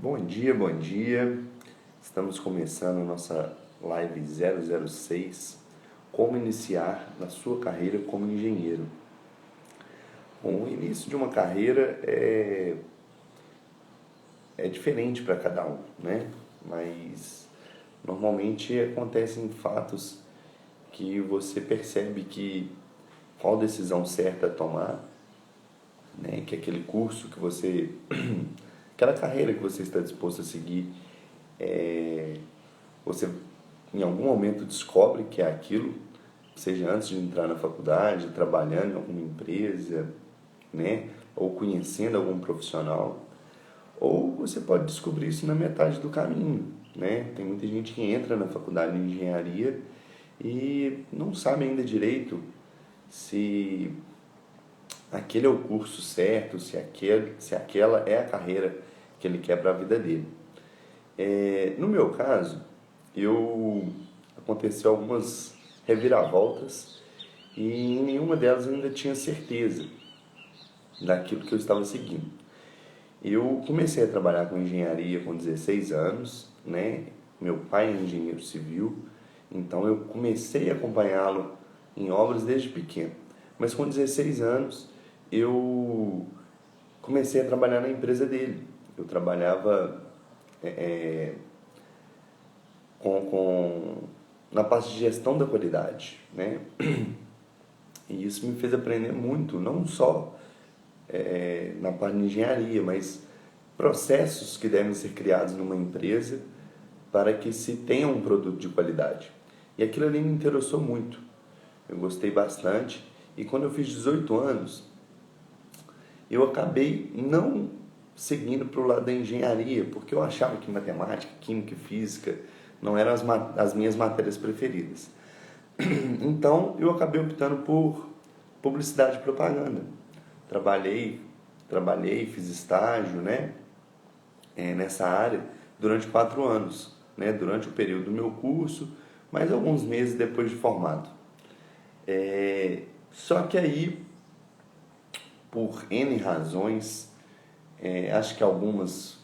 Bom dia, bom dia. Estamos começando a nossa live 006, como iniciar na sua carreira como engenheiro. Bom, o início de uma carreira é diferente para cada um, né? Mas normalmente acontecem fatos que você percebe que qual decisão certa tomar, né? Que aquele curso que você, aquela carreira que você está disposto a seguir, você em algum momento descobre que é aquilo, seja antes de entrar na faculdade, trabalhando em alguma empresa, né? Ou conhecendo algum profissional, ou você pode descobrir isso na metade do caminho, né? Tem muita gente que entra na faculdade de engenharia e não sabe ainda direito se aquele é o curso certo, se aquela é a carreira que ele quer para a vida dele. No meu caso, aconteceu algumas reviravoltas e em nenhuma delas eu ainda tinha certeza daquilo que eu estava seguindo. Eu comecei a trabalhar com engenharia com 16 anos, né? Meu pai é engenheiro civil, então eu comecei a acompanhá-lo em obras desde pequeno. Mas com 16 anos eu comecei a trabalhar na empresa dele. Eu trabalhava na parte de gestão da qualidade, né? E isso me fez aprender muito, não só na parte de engenharia, mas processos que devem ser criados numa empresa para que se tenha um produto de qualidade. E aquilo ali me interessou muito, eu gostei bastante. E quando eu fiz 18 anos, eu acabei não seguindo para o lado da engenharia, porque eu achava que matemática, química e física não eram as minhas matérias preferidas. Então, eu acabei optando por publicidade e propaganda. Trabalhei, fiz estágio, né, nessa área durante 4 anos, né, durante o período do meu curso, mais alguns meses depois de formado. Só que aí, por N razões, acho que algumas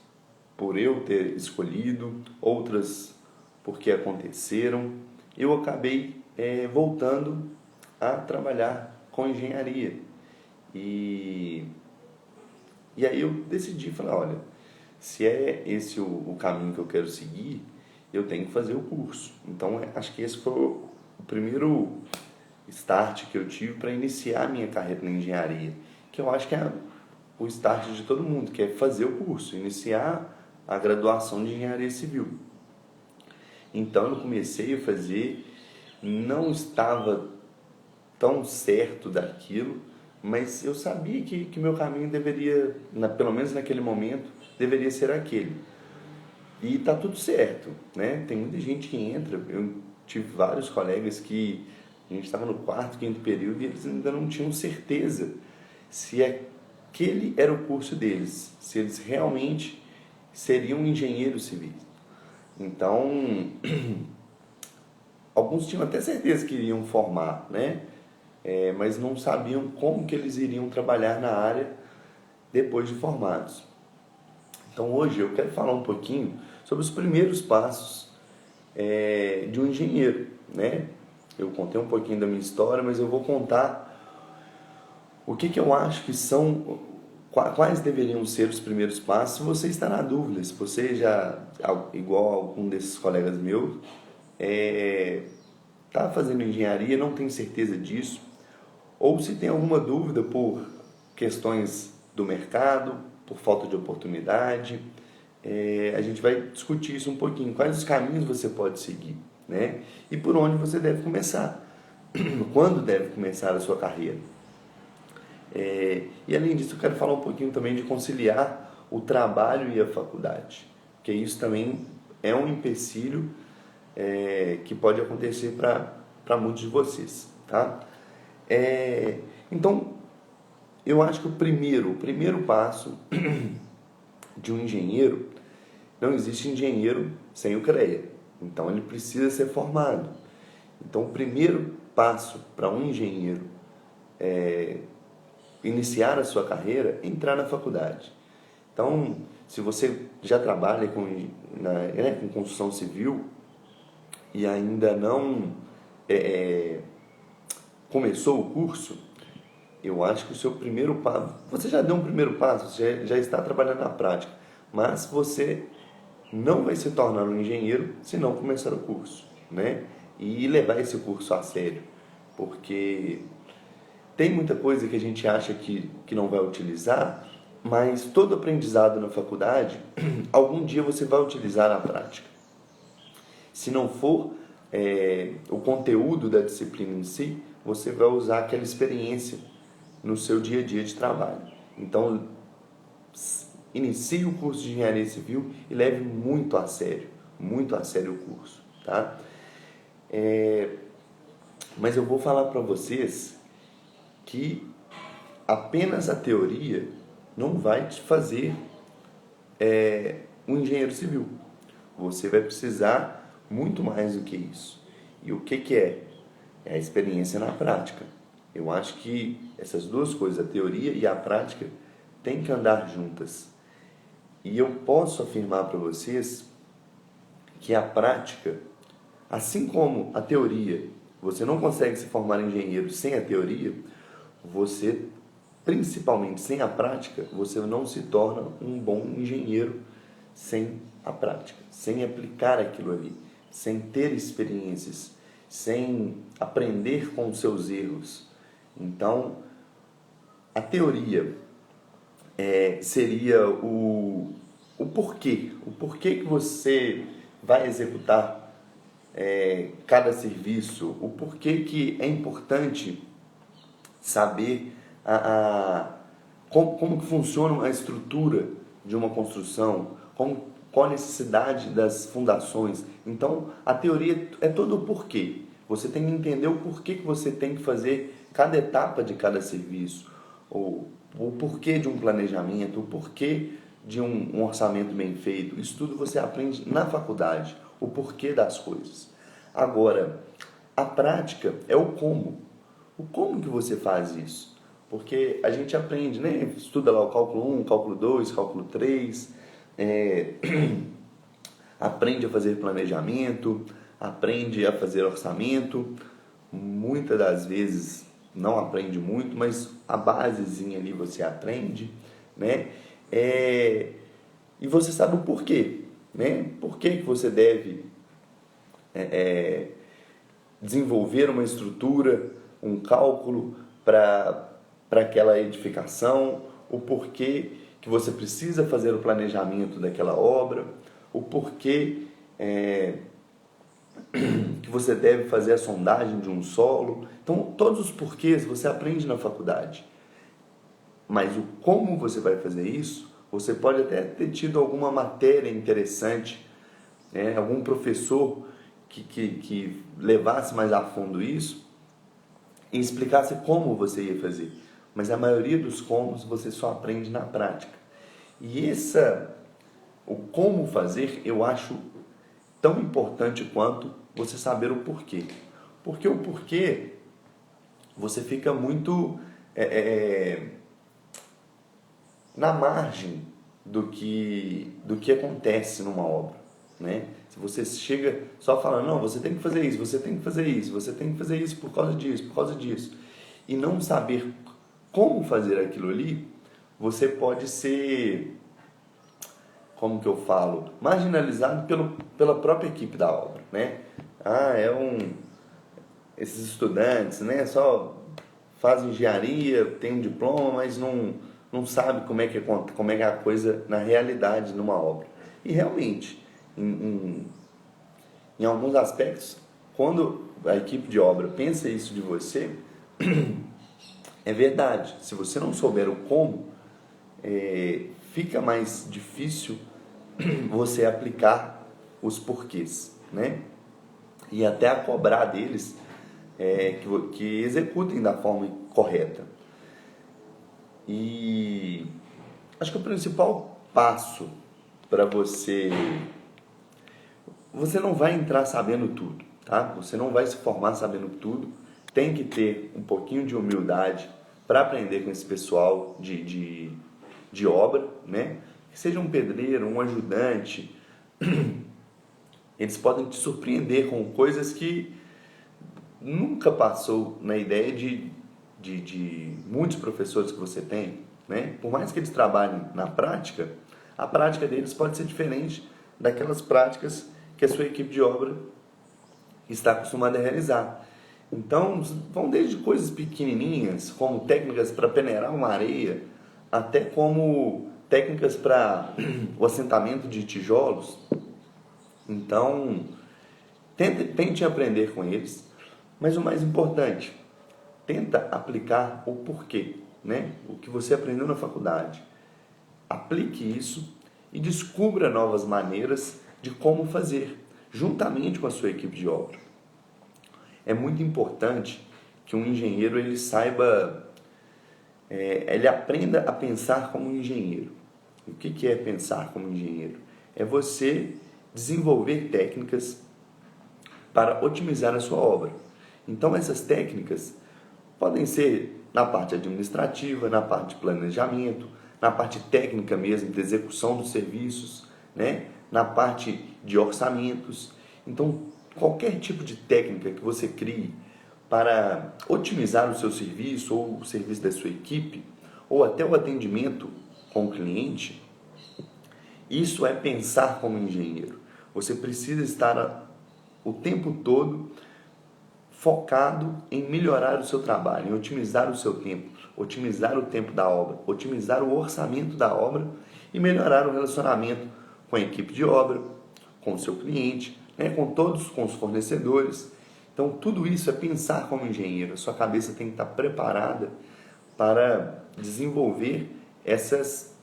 por eu ter escolhido, outras porque aconteceram, eu acabei voltando a trabalhar com engenharia. E aí eu decidi, falar, olha, se é esse o caminho que eu quero seguir, eu tenho que fazer o curso. Então, acho que esse foi o primeiro start que eu tive para iniciar a minha carreira na engenharia, que eu acho que é o start de todo mundo, que é fazer o curso, iniciar a graduação de engenharia civil. Então eu comecei a fazer, não estava tão certo daquilo, mas eu sabia que meu caminho deveria, pelo menos naquele momento, deveria ser aquele. E tá tudo certo, né? Tem muita gente que entra, eu tive vários colegas que a gente estava no quarto, quinto período e eles ainda não tinham certeza se aquele era o curso deles, se eles realmente seriam engenheiros civis. Então, alguns tinham até certeza que iriam formar, né? Mas não sabiam como que eles iriam trabalhar na área depois de formados. Então hoje eu quero falar um pouquinho sobre os primeiros passos de um engenheiro, né? Eu contei um pouquinho da minha história, mas eu vou contar o que eu acho que são, quais deveriam ser os primeiros passos. Se você está na dúvida, se você já, igual a algum desses colegas meus, está fazendo engenharia, não tem certeza disso, ou se tem alguma dúvida por questões do mercado, por falta de oportunidade, a gente vai discutir isso um pouquinho. Quais os caminhos você pode seguir, né? E por onde você deve começar. Quando deve começar a sua carreira. E além disso, eu quero falar um pouquinho também de conciliar o trabalho e a faculdade, porque isso também é um empecilho que pode acontecer para muitos de vocês, tá? Então, eu acho que o primeiro passo de um engenheiro, não existe engenheiro sem o CREA, então ele precisa ser formado. Então, o primeiro passo para um engenheiro iniciar a sua carreira é entrar na faculdade. Então, Se você já trabalha com construção civil e ainda não começou o curso, eu acho que o seu primeiro passo, você já deu um primeiro passo, você já está trabalhando na prática, mas você não vai se tornar um engenheiro se não começar o curso, né? E levar esse curso a sério, porque tem muita coisa que a gente acha que não vai utilizar, mas todo aprendizado na faculdade, algum dia você vai utilizar na prática. Se não for o conteúdo da disciplina em si, você vai usar aquela experiência no seu dia a dia de trabalho. Então, inicie o curso de Engenharia Civil e leve muito a sério o curso, tá? Mas eu vou falar para vocês que apenas a teoria não vai te fazer um engenheiro civil. Você vai precisar muito mais do que isso. E o que é? É a experiência na prática. Eu acho que essas duas coisas, a teoria e a prática, têm que andar juntas. E eu posso afirmar para vocês que a prática, assim como a teoria, você não consegue se formar engenheiro sem a teoria, você, principalmente sem a prática, você não se torna um bom engenheiro sem a prática, sem aplicar aquilo ali, sem ter experiências, sem aprender com os seus erros. Então, a teoria seria o porquê que você vai executar cada serviço, o porquê que é importante saber como que funciona a estrutura de uma construção, qual a necessidade das fundações. Então, a teoria é todo o porquê. Você tem que entender o porquê que você tem que fazer cada etapa de cada serviço, o porquê de um planejamento, o porquê de um orçamento bem feito. Isso tudo você aprende na faculdade, o porquê das coisas. Agora, a prática é o como. O como que você faz isso? Porque a gente aprende, né? Estuda lá o cálculo 1, cálculo 2, cálculo 3, aprende a fazer planejamento, aprende a fazer orçamento. Muitas das vezes não aprende muito, mas a basezinha ali você aprende, né? E você sabe o porquê, né? Por que você deve desenvolver uma estrutura, um cálculo para aquela edificação, o porquê que você precisa fazer o planejamento daquela obra, o porquê que você deve fazer a sondagem de um solo. Então, todos os porquês você aprende na faculdade. Mas o como você vai fazer isso, você pode até ter tido alguma matéria interessante, algum professor que levasse mais a fundo isso e explicasse como você ia fazer. Mas a maioria dos comos você só aprende na prática. E o como fazer, eu acho tão importante quanto você saber o porquê. Porque o porquê, você fica muito na margem do que acontece numa obra, né? Se você chega só falando, não, você tem que fazer isso, você tem que fazer isso, você tem que fazer isso por causa disso, e não saber como fazer aquilo ali, você pode ser, como que eu falo, marginalizado pela própria equipe da obra, né? Esses estudantes, né, só fazem engenharia, tem um diploma, mas não sabe como é que é a coisa na realidade numa obra. E realmente, em alguns aspectos, quando a equipe de obra pensa isso de você, é verdade. Se você não souber o como, fica mais difícil você aplicar os porquês, né? E até a cobrar deles que executem da forma correta. E acho que o principal passo para você não vai entrar sabendo tudo, tá? Você não vai se formar sabendo tudo. Tem que ter um pouquinho de humildade para aprender com esse pessoal de obra, né? seja um pedreiro, um ajudante, eles podem te surpreender com coisas que nunca passou na ideia de muitos professores que você tem, né? Por mais que eles trabalhem na prática, a prática deles pode ser diferente daquelas práticas que a sua equipe de obra está acostumada a realizar. Então, vão desde coisas pequenininhas, como técnicas para peneirar uma areia, até como técnicas para o assentamento de tijolos. Então, tente aprender com eles, mas o mais importante, tenta aplicar o porquê, né? O que você aprendeu na faculdade. Aplique isso e descubra novas maneiras de como fazer, juntamente com a sua equipe de obra. É muito importante que um engenheiro ele saiba, ele aprenda a pensar como um engenheiro. O que é pensar como engenheiro? É você desenvolver técnicas para otimizar a sua obra. Então essas técnicas podem ser na parte administrativa, na parte de planejamento, na parte técnica mesmo de execução dos serviços, né? Na parte de orçamentos. Então qualquer tipo de técnica que você crie para otimizar o seu serviço ou o serviço da sua equipe, ou até o atendimento com o cliente, isso é pensar como engenheiro. Você precisa estar o tempo todo focado em melhorar o seu trabalho, em otimizar o seu tempo, otimizar o tempo da obra, otimizar o orçamento da obra e melhorar o relacionamento com a equipe de obra, com o seu cliente, né, com os fornecedores. Então, tudo isso é pensar como engenheiro. A sua cabeça tem que estar preparada para desenvolver essas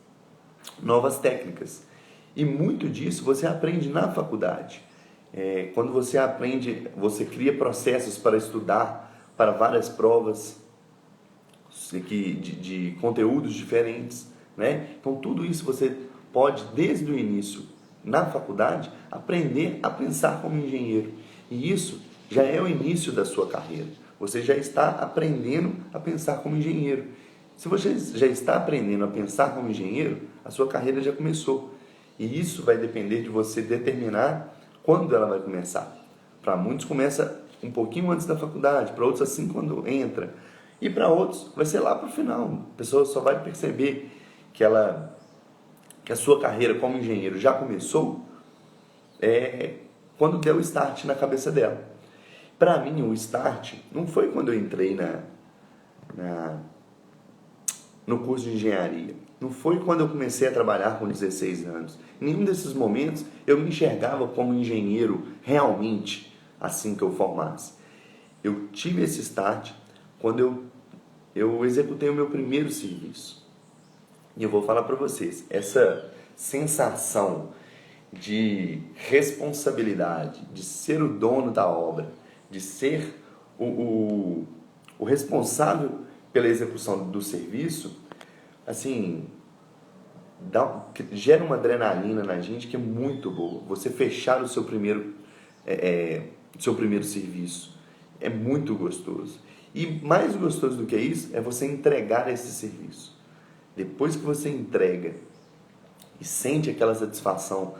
novas técnicas. E muito disso você aprende na faculdade. Quando você aprende, você cria processos para estudar para várias provas de conteúdos diferentes, né? Então tudo isso você pode, desde o início, na faculdade, aprender a pensar como engenheiro. E isso já é o início da sua carreira. Você já está aprendendo a pensar como engenheiro. Se você já está aprendendo a pensar como engenheiro, a sua carreira já começou. E isso vai depender de você determinar quando ela vai começar. Para muitos começa um pouquinho antes da faculdade, para outros assim quando entra. E para outros vai ser lá para o final. A pessoa só vai perceber que a sua carreira como engenheiro já começou quando der o start na cabeça dela. Para mim, o start não foi quando eu entrei no curso de engenharia. Não foi quando eu comecei a trabalhar com 16 anos. Em nenhum desses momentos eu me enxergava como engenheiro realmente assim que eu formasse. Eu tive esse start quando eu executei o meu primeiro serviço. E eu vou falar para vocês, essa sensação de responsabilidade, de ser o dono da obra, de ser o responsável pela execução do serviço, assim, gera uma adrenalina na gente que é muito boa. Você fechar o seu primeiro serviço é muito gostoso. E mais gostoso do que isso é você entregar esse serviço. Depois que você entrega e sente aquela satisfação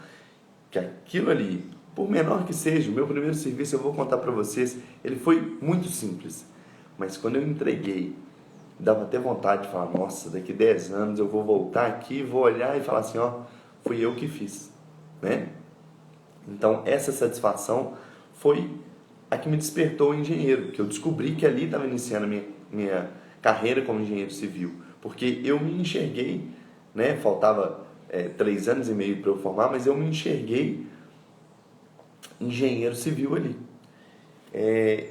que aquilo ali, por menor que seja, o meu primeiro serviço, eu vou contar para vocês, ele foi muito simples. Mas quando eu entreguei, dava até vontade de falar, nossa, daqui 10 anos eu vou voltar aqui, vou olhar e falar assim, ó, fui eu que fiz, né? Então, essa satisfação foi a que me despertou o engenheiro, que eu descobri que ali estava iniciando a minha carreira como engenheiro civil, porque eu me enxerguei, né? Faltava 3 anos e meio para eu formar, mas eu me enxerguei engenheiro civil ali.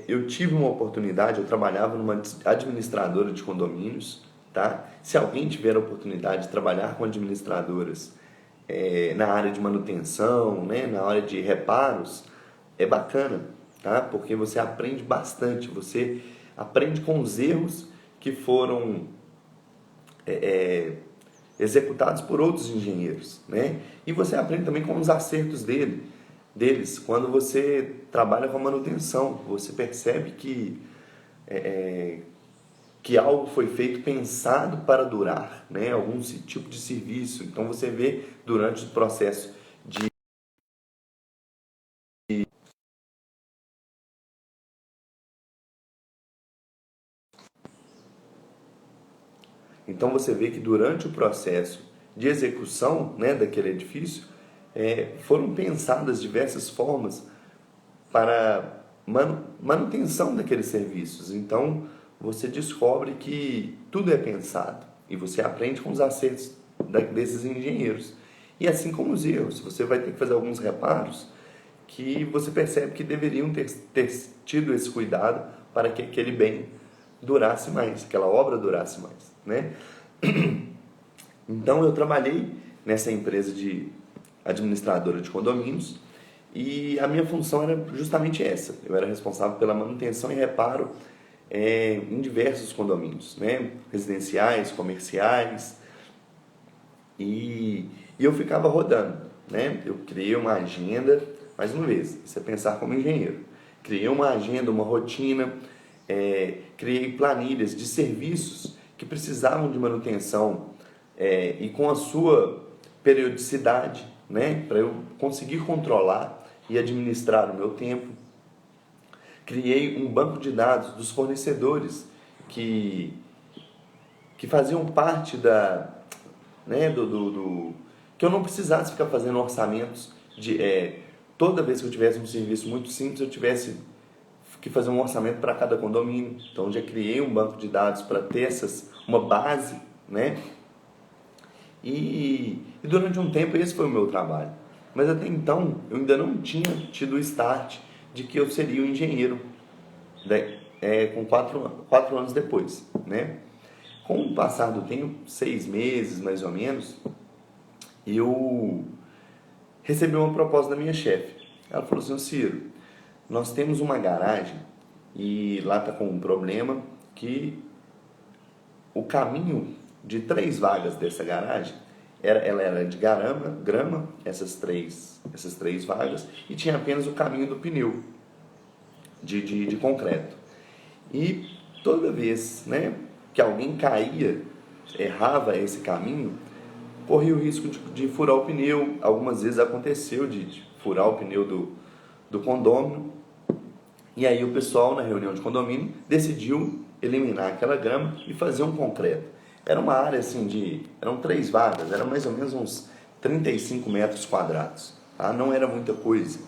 Eu tive uma oportunidade, eu trabalhava numa administradora de condomínios, tá? Se alguém tiver a oportunidade de trabalhar com administradoras na área de manutenção, né, na área de reparos, é bacana, tá? Porque você aprende bastante, você aprende com os erros que foram executados por outros engenheiros, né? E você aprende também com os acertos deles. Quando você trabalha com manutenção, você percebe que que algo foi feito pensado para durar, né? Algum tipo de serviço. Então você vê durante o processo de Então você vê que durante o processo de execução, né, daquele edifício, foram pensadas diversas formas para manutenção daqueles serviços. Então você descobre que tudo é pensado e você aprende com os acertos desses engenheiros. E assim como os erros, você vai ter que fazer alguns reparos que você percebe que deveriam ter tido esse cuidado para que aquele bem durasse mais, aquela obra durasse mais, né? Então eu trabalhei nessa empresa de administradora de condomínios e a minha função era justamente essa. Eu era responsável pela manutenção e reparo em diversos condomínios, né? Residenciais, comerciais, e eu ficava rodando, né? Eu criei uma agenda, mais uma vez, isso é pensar como engenheiro. Criei uma agenda, uma rotina, criei planilhas de serviços que precisavam de manutenção e com a sua periodicidade, né? Para eu conseguir controlar e administrar o meu tempo. Criei um banco de dados dos fornecedores que faziam parte né, que eu não precisasse ficar fazendo orçamentos toda vez que eu tivesse um serviço muito simples, eu tivesse que fazer um orçamento para cada condomínio. Então já criei um banco de dados para ter uma base, né? E durante um tempo esse foi o meu trabalho. Mas até então eu ainda não tinha tido o start de que eu seria um engenheiro, né? Com 4 anos depois, né? Com o passar do tempo, 6 meses mais ou menos, eu recebi uma proposta da minha chefe. Ela falou assim: Ciro, nós temos uma garagem e lá está com um problema que o caminho de 3 vagas dessa garagem, ela era de grama, essas três vagas, e tinha apenas o caminho do pneu de concreto. E toda vez, né, que alguém caía, errava esse caminho, corria o risco de furar o pneu. Algumas vezes aconteceu de furar o pneu do condomínio. E aí o pessoal, na reunião de condomínio, decidiu eliminar aquela grama e fazer um concreto. Era uma área assim eram 3 vagas, era mais ou menos uns 35 metros quadrados. Tá? Não era muita coisa.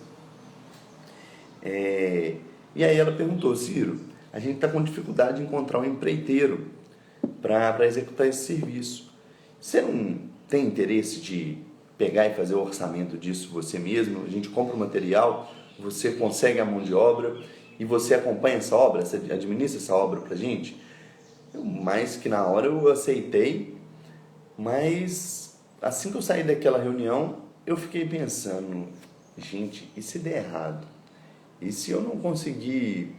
E aí ela perguntou: Ciro, a gente está com dificuldade de encontrar um empreiteiro para executar esse serviço. Você não tem interesse de pegar e fazer o orçamento disso você mesmo? A gente compra o material, você consegue a mão de obra e você acompanha essa obra, você administra essa obra para a gente? Mais que na hora eu aceitei, mas assim que eu saí daquela reunião, eu fiquei pensando: gente, e se der errado? E se eu não conseguir,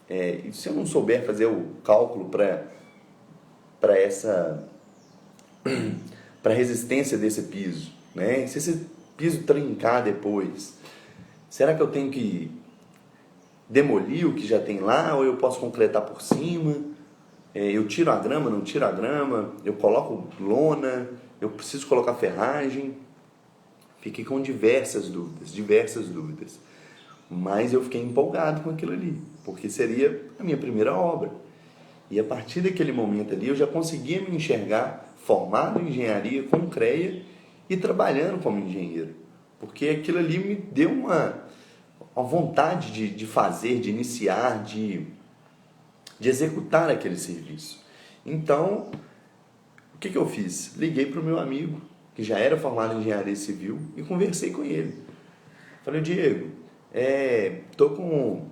e se eu não souber fazer o cálculo para essa para a resistência desse piso, né? Se esse piso trincar depois, será que eu tenho que demolir o que já tem lá ou eu posso concretar por cima? Eu tiro a grama, não tiro a grama? Eu coloco lona? Eu preciso colocar ferragem? Fiquei com diversas dúvidas. Mas eu fiquei empolgado com aquilo ali, porque seria a minha primeira obra. E a partir daquele momento ali eu já conseguia me enxergar formado em engenharia com CREA e trabalhando como engenheiro. Porque aquilo ali me deu uma vontade de fazer, de iniciar, de executar aquele serviço. Então, o que eu fiz? Liguei para o meu amigo, que já era formado em engenharia civil, e conversei com ele. Falei: Diego, estou com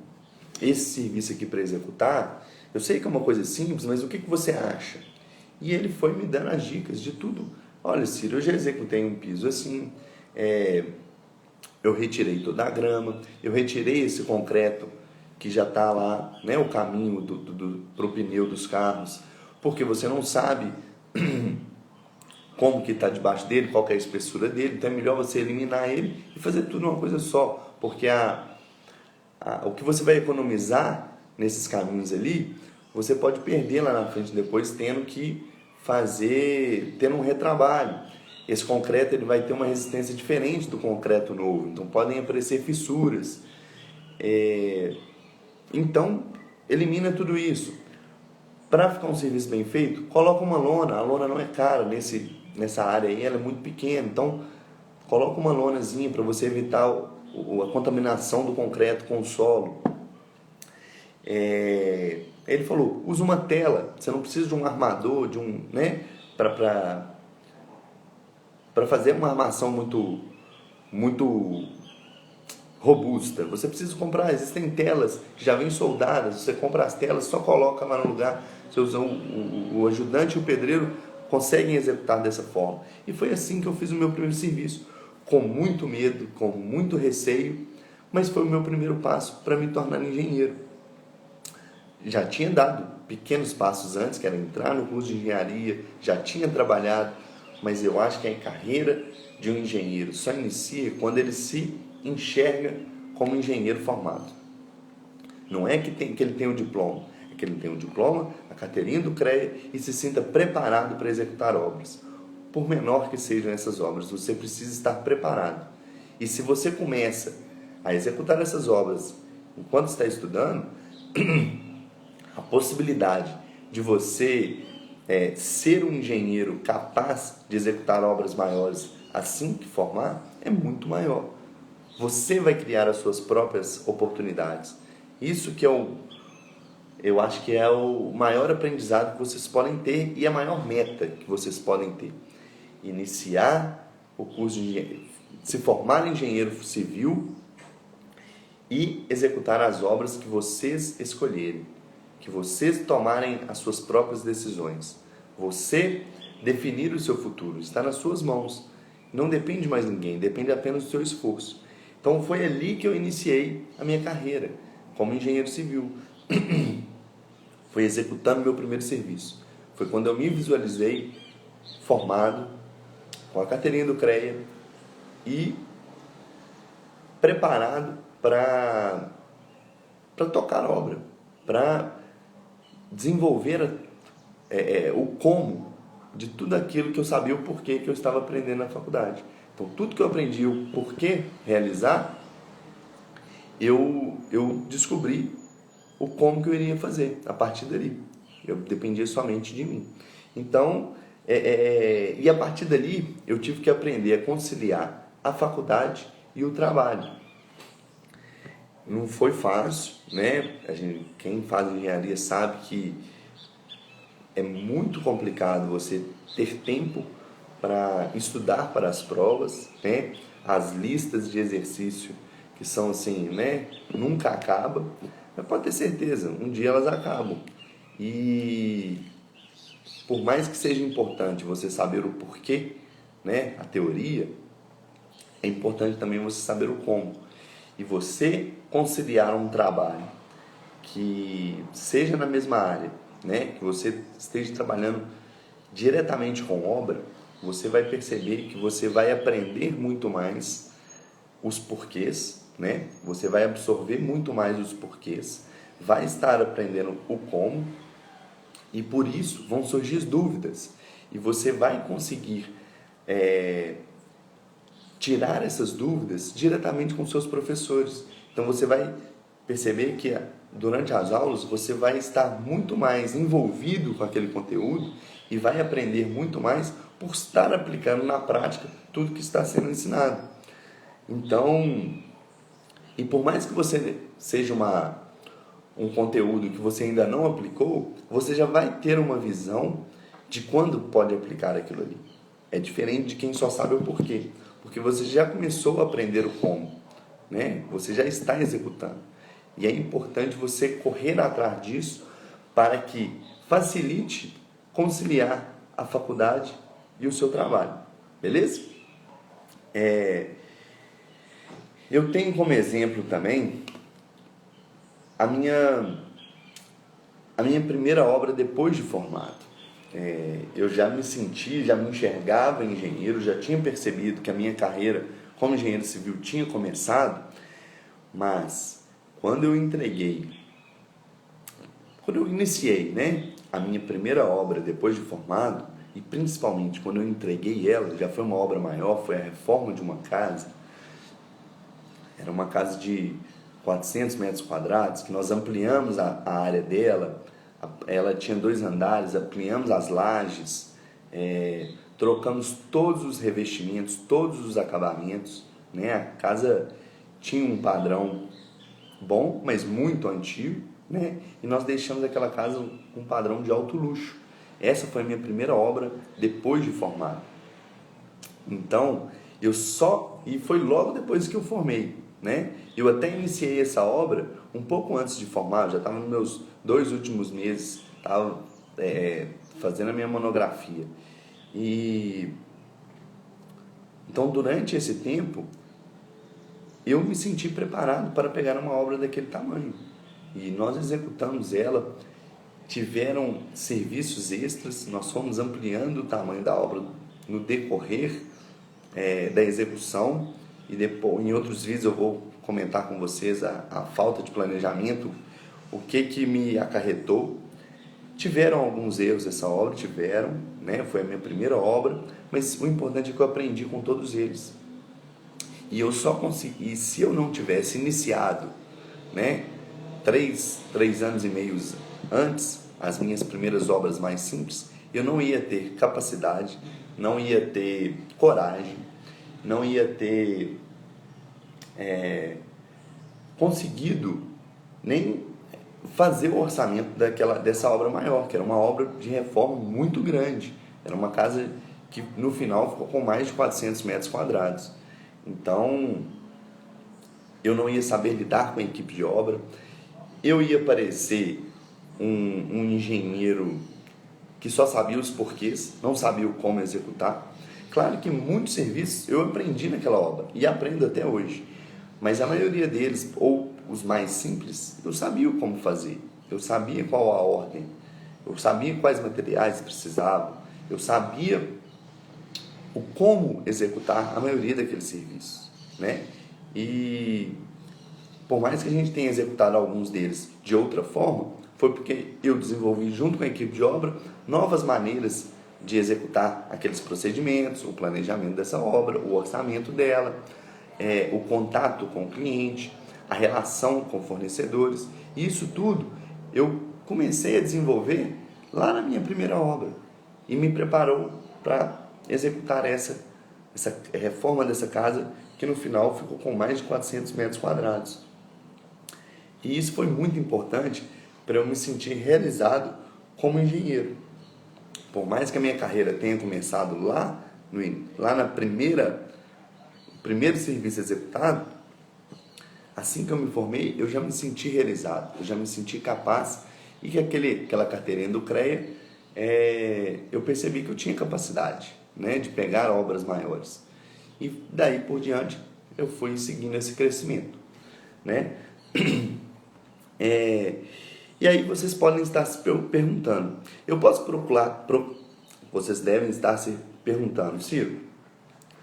esse serviço aqui para executar. Eu sei que é uma coisa simples, mas o que você acha? E ele foi me dando as dicas de tudo. Olha, Ciro, eu já executei um piso assim, eu retirei toda a grama, eu retirei esse concreto que já está lá, né, o caminho para o pneu dos carros, porque você não sabe como que está debaixo dele, qual que é a espessura dele, então é melhor você eliminar ele e fazer tudo uma coisa só, porque o que você vai economizar nesses caminhos ali, você pode perder lá na frente depois tendo um retrabalho. Esse concreto ele vai ter uma resistência diferente do concreto novo, então podem aparecer fissuras. Então, elimina tudo isso. Para ficar um serviço bem feito, coloca uma lona. A lona não é cara nessa área aí, ela é muito pequena. Então, coloca uma lonazinha para você evitar a contaminação do concreto com o solo. Ele falou, usa uma tela. Você não precisa de um armador, para fazer uma armação muito robusta. Você precisa comprar, existem telas que já vêm soldadas, você compra as telas, só coloca lá no lugar, o ajudante e o pedreiro conseguem executar dessa forma. E foi assim que eu fiz o meu primeiro serviço, com muito medo, com muito receio, mas foi o meu primeiro passo para me tornar engenheiro. Já tinha dado pequenos passos antes, que era entrar no curso de engenharia, já tinha trabalhado, mas eu acho que a carreira de um engenheiro só inicia quando ele se enxerga como engenheiro formado. Não é que ele tem o diploma, é que ele tem o diploma, a carteirinha do CREA e se sinta preparado para executar obras. Por menor que sejam essas obras, você precisa estar preparado. E se você começa a executar essas obras enquanto está estudando, a possibilidade de você ser um engenheiro capaz de executar obras maiores assim que formar é muito maior. Você vai criar as suas próprias oportunidades. Isso que eu acho que é o maior aprendizado que vocês podem ter e a maior meta que vocês podem ter. Iniciar o curso de engenharia, se formar em engenheiro civil e executar as obras que vocês escolherem, que vocês tomarem as suas próprias decisões. Você definir o seu futuro, está nas suas mãos. Não depende mais de ninguém, depende apenas do seu esforço. Então foi ali que eu iniciei a minha carreira como engenheiro civil. Foi executando meu primeiro serviço. Foi quando eu me visualizei formado, com a carteirinha do CREA e preparado para tocar a obra, para desenvolver o como de tudo aquilo que eu sabia o porquê que eu estava aprendendo na faculdade. Então, tudo que eu aprendi, o porquê realizar, eu descobri o como que eu iria fazer a partir dali. Eu dependia somente de mim. Então, e a partir dali, eu tive que aprender a conciliar a faculdade e o trabalho. Não foi fácil, né? Quem faz engenharia sabe que é muito complicado você ter tempo para estudar para as provas, né? As listas de exercício que são assim, né? Nunca acabam, mas pode ter certeza, um dia elas acabam. E por mais que seja importante você saber o porquê, né? A teoria, é importante também você saber o como. E você conciliar um trabalho que seja na mesma área, né? Que você esteja trabalhando diretamente com obra, você vai perceber que você vai aprender muito mais os porquês, né? Você vai absorver muito mais os porquês, vai estar aprendendo o como, e por isso vão surgir dúvidas. E você vai conseguir tirar essas dúvidas diretamente com seus professores. Então você vai perceber que durante as aulas você vai estar muito mais envolvido com aquele conteúdo e vai aprender muito mais por estar aplicando na prática tudo que está sendo ensinado. Então, e por mais que você seja um conteúdo que você ainda não aplicou, você já vai ter uma visão de quando pode aplicar aquilo ali. É diferente de quem só sabe o porquê, porque você já começou a aprender o como, né? Você já está executando. E é importante você correr atrás disso para que facilite conciliar a faculdade e o seu trabalho. Beleza? Eu tenho como exemplo também a minha primeira obra depois de formado. Eu já me enxergava engenheiro, já tinha percebido que a minha carreira como engenheiro civil tinha começado, mas quando eu entreguei Quando eu iniciei, né, a minha primeira obra depois de formado, e principalmente quando eu entreguei ela, já foi uma obra maior, foi a reforma de uma casa. Era uma casa de 400 metros quadrados, que nós ampliamos a área dela. Ela tinha 2 andares, ampliamos as lajes, trocamos todos os revestimentos, todos os acabamentos, né? A casa tinha um padrão bom, mas muito antigo, né? E nós deixamos aquela casa com um padrão de alto luxo. Essa foi a minha primeira obra depois de formado. Então, e foi logo depois que eu formei, né? Eu até iniciei essa obra um pouco antes de formar, eu já estava nos meus 2 últimos meses, estava fazendo a minha monografia. Então, durante esse tempo, eu me senti preparado para pegar uma obra daquele tamanho. E nós executamos ela, tiveram serviços extras, nós fomos ampliando o tamanho da obra no decorrer da execução, e depois, em outros vídeos eu vou comentar com vocês a falta de planejamento, o que me acarretou. Tiveram alguns erros essa obra, né? Foi a minha primeira obra, mas o importante é que eu aprendi com todos eles. E eu só consegui, se eu não tivesse iniciado, né, 3 anos e meio antes, as minhas primeiras obras mais simples, eu não ia ter capacidade, não ia ter coragem, não ia ter conseguido nem fazer o orçamento dessa obra maior, que era uma obra de reforma muito grande. Era uma casa que no final ficou com mais de 400 metros quadrados. Então, eu não ia saber lidar com a equipe de obra, eu ia parecer um engenheiro que só sabia os porquês, não sabia o como executar. Claro que muitos serviços eu aprendi naquela obra e aprendo até hoje, mas a maioria deles, ou os mais simples, eu sabia como fazer, eu sabia qual a ordem, eu sabia quais materiais precisavam, eu sabia o como executar a maioria daqueles serviços, né? E por mais que a gente tenha executado alguns deles de outra forma, foi porque eu desenvolvi junto com a equipe de obra novas maneiras de executar aqueles procedimentos, o planejamento dessa obra, o orçamento dela, o contato com o cliente, a relação com fornecedores. Isso tudo eu comecei a desenvolver lá na minha primeira obra e me preparou para executar essa reforma dessa casa, que no final ficou com mais de 400 metros quadrados. E isso foi muito importante para eu me sentir realizado como engenheiro. Por mais que a minha carreira tenha começado lá na primeiro serviço executado, assim que eu me formei, eu já me senti realizado, eu já me senti capaz, e que aquela carteirinha do CREA, eu percebi que eu tinha capacidade, né, de pegar obras maiores. E daí por diante, eu fui seguindo esse crescimento, né? E aí vocês podem estar se perguntando, vocês devem estar se perguntando, Ciro,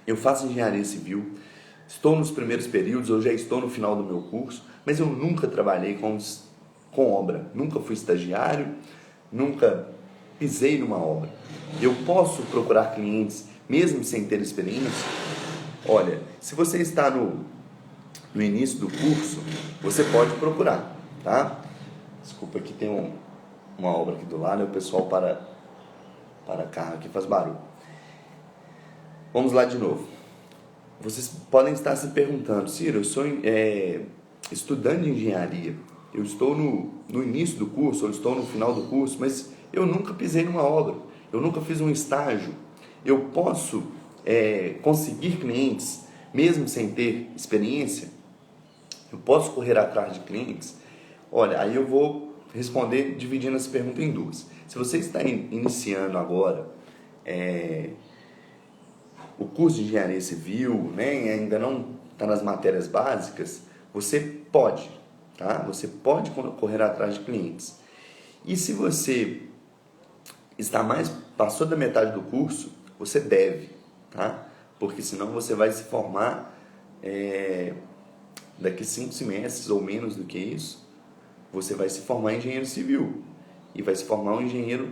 eu faço engenharia civil, estou nos primeiros períodos, eu já estou no final do meu curso, mas eu nunca trabalhei com obra, nunca fui estagiário, nunca pisei numa obra. Eu posso procurar clientes mesmo sem ter experiência? Olha, se você está no início do curso, você pode procurar, tá? Desculpa, aqui tem uma obra aqui do lado, e o pessoal para carro aqui, faz barulho. Vamos lá de novo. Vocês podem estar se perguntando, Ciro, eu sou estudante de engenharia, eu estou no início do curso, ou estou no final do curso, mas eu nunca pisei numa obra, eu nunca fiz um estágio. Eu posso conseguir clientes mesmo sem ter experiência? Eu posso correr atrás de clientes? Olha, aí eu vou responder dividindo essa pergunta em duas. Se você está iniciando agora o curso de engenharia civil, né, e ainda não está nas matérias básicas, você pode, tá? Você pode correr atrás de clientes. E se você passou da metade do curso, você deve, tá? Porque senão você vai se formar daqui 5 semestres ou menos do que isso, você vai se formar em engenheiro civil. e vai se formar um engenheiro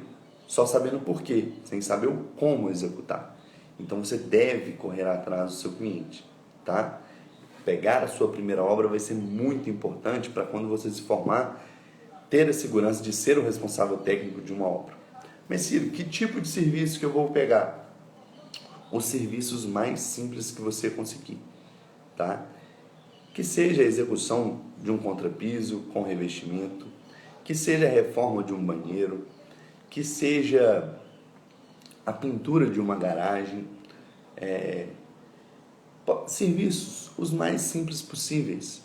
só sabendo o porquê, sem saber o como executar. Então você deve correr atrás do seu cliente, tá? Pegar a sua primeira obra vai ser muito importante para quando você se formar, ter a segurança de ser o responsável técnico de uma obra. Mas Ciro, que tipo de serviço que eu vou pegar? Os serviços mais simples que você conseguir, tá? Que seja a execução de um contrapiso com revestimento, que seja a reforma de um banheiro, que seja a pintura de uma garagem, serviços os mais simples possíveis.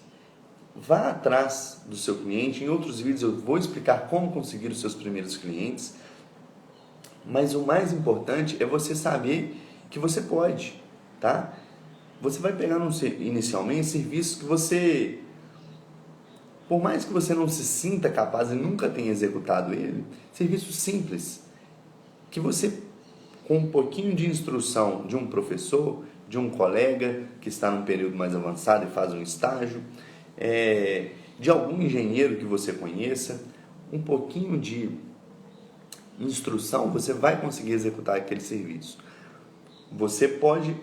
Vá atrás do seu cliente. Em outros vídeos eu vou explicar como conseguir os seus primeiros clientes, mas o mais importante é você saber que você pode, tá? Você vai pegar inicialmente serviços que você, por mais que você não se sinta capaz e nunca tenha executado ele, serviços simples, que você, com um pouquinho de instrução de um professor, de um colega que está num período mais avançado e faz um estágio, de algum engenheiro que você conheça, um pouquinho de instrução, você vai conseguir executar aquele serviço. Você pode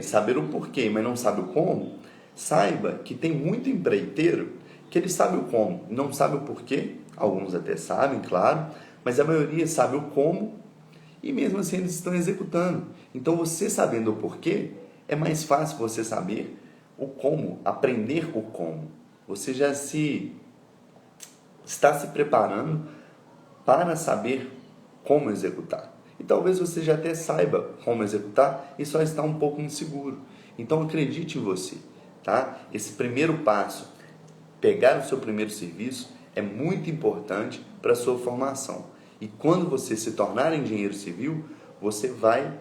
saber o porquê, mas não sabe o como. Saiba que tem muito empreiteiro que ele sabe o como, não sabe o porquê. Alguns até sabem, claro, mas a maioria sabe o como e mesmo assim eles estão executando. Então você sabendo o porquê, é mais fácil você saber o como, aprender o como. Você já está se preparando para saber como executar. E talvez você já até saiba como executar e só está um pouco inseguro. Então acredite em você, tá? Esse primeiro passo, pegar o seu primeiro serviço, é muito importante para a sua formação. E quando você se tornar engenheiro civil, você vai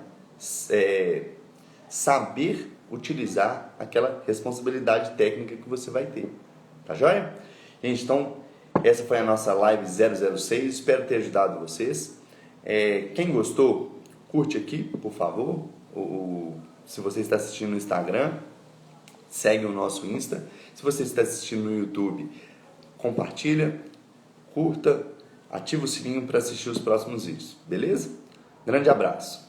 saber utilizar aquela responsabilidade técnica que você vai ter. Tá joia? Gente, então, essa foi a nossa live 006. Espero ter ajudado vocês. Quem gostou, curte aqui, por favor. Se você está assistindo no Instagram, segue o nosso Insta. Se você está assistindo no YouTube, compartilha, curta, ativa o sininho para assistir os próximos vídeos. Beleza? Grande abraço!